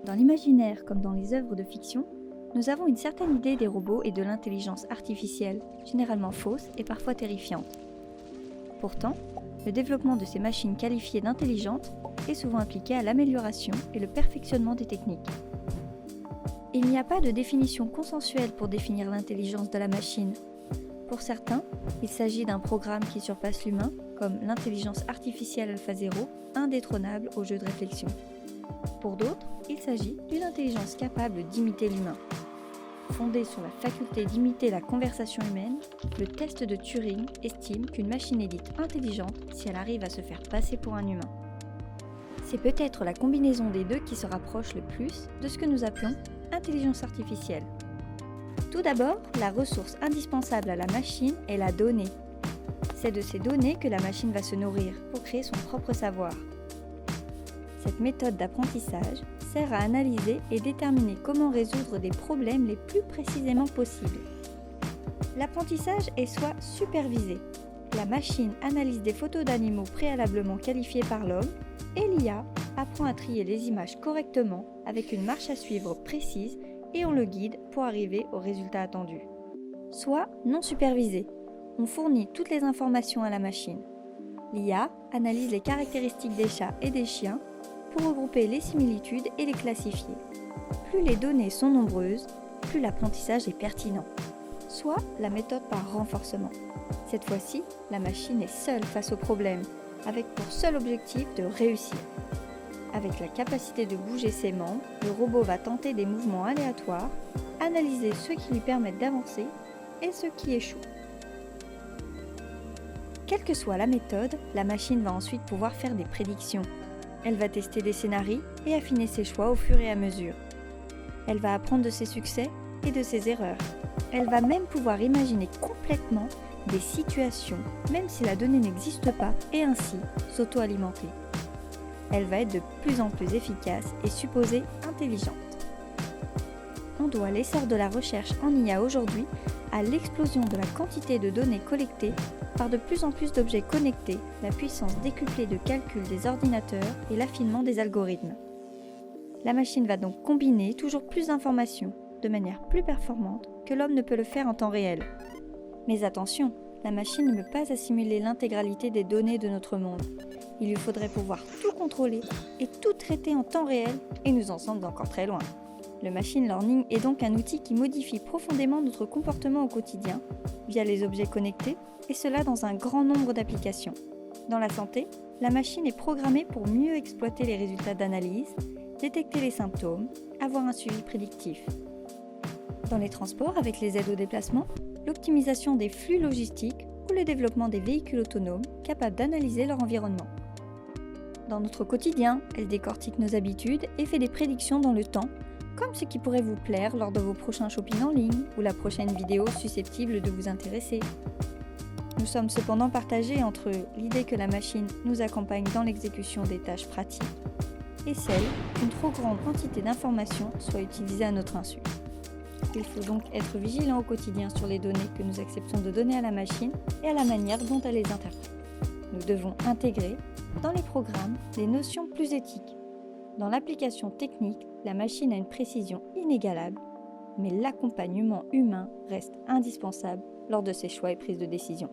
Dans l'imaginaire comme dans les œuvres de fiction, nous avons une certaine idée des robots et de l'intelligence artificielle, généralement fausse et parfois terrifiante. Pourtant, le développement de ces machines qualifiées d'intelligentes est souvent impliqué à l'amélioration et le perfectionnement des techniques. Il n'y a pas de définition consensuelle pour définir l'intelligence de la machine. Pour certains, il s'agit d'un programme qui surpasse l'humain, comme l'intelligence artificielle AlphaZero, indétrônable au jeu de réflexion. Pour d'autres, il s'agit d'une intelligence capable d'imiter l'humain. Fondé sur la faculté d'imiter la conversation humaine, le test de Turing estime qu'une machine est dite intelligente si elle arrive à se faire passer pour un humain. C'est peut-être la combinaison des deux qui se rapproche le plus de ce que nous appelons intelligence artificielle. Tout d'abord, la ressource indispensable à la machine est la donnée. C'est de ces données que la machine va se nourrir pour créer son propre savoir. Cette méthode d'apprentissage sert à analyser et déterminer comment résoudre des problèmes les plus précisément possibles. L'apprentissage est soit supervisé. La machine analyse des photos d'animaux préalablement qualifiés par l'homme et l'IA apprend à trier les images correctement avec une marche à suivre précise et on le guide pour arriver au résultat attendu. Soit non supervisé. On fournit toutes les informations à la machine. L'IA analyse les caractéristiques des chats et des chiens pour regrouper les similitudes et les classifier. Plus les données sont nombreuses, plus l'apprentissage est pertinent. Soit la méthode par renforcement. Cette fois-ci, la machine est seule face au problème, avec pour seul objectif de réussir. Avec la capacité de bouger ses membres, le robot va tenter des mouvements aléatoires, analyser ceux qui lui permettent d'avancer et ceux qui échouent. Quelle que soit la méthode, la machine va ensuite pouvoir faire des prédictions. Elle va tester des scénarios et affiner ses choix au fur et à mesure. Elle va apprendre de ses succès et de ses erreurs. Elle va même pouvoir imaginer complètement des situations, même si la donnée n'existe pas, et ainsi s'auto-alimenter. Elle va être de plus en plus efficace et supposée intelligente. On doit l'essor de la recherche en IA aujourd'hui à l'explosion de la quantité de données collectées par de plus en plus d'objets connectés, la puissance décuplée de calcul des ordinateurs et l'affinement des algorithmes. La machine va donc combiner toujours plus d'informations de manière plus performante que l'homme ne peut le faire en temps réel. Mais attention, la machine ne peut pas assimiler l'intégralité des données de notre monde. Il lui faudrait pouvoir tout contrôler et tout traiter en temps réel et nous en sommes encore très loin. Le machine learning est donc un outil qui modifie profondément notre comportement au quotidien via les objets connectés et cela dans un grand nombre d'applications. Dans la santé, la machine est programmée pour mieux exploiter les résultats d'analyse, détecter les symptômes, avoir un suivi prédictif. Dans les transports avec les aides au déplacement, l'optimisation des flux logistiques ou le développement des véhicules autonomes capables d'analyser leur environnement. Dans notre quotidien, elle décortique nos habitudes et fait des prédictions dans le temps, comme ce qui pourrait vous plaire lors de vos prochains shopping en ligne ou la prochaine vidéo susceptible de vous intéresser. Nous sommes cependant partagés entre l'idée que la machine nous accompagne dans l'exécution des tâches pratiques et celle qu'une trop grande quantité d'informations soit utilisée à notre insu. Il faut donc être vigilant au quotidien sur les données que nous acceptons de donner à la machine et à la manière dont elle les interprète. Nous devons intégrer dans les programmes des notions plus éthiques. Dans l'application technique, la machine a une précision inégalable, mais l'accompagnement humain reste indispensable lors de ses choix et prises de décision.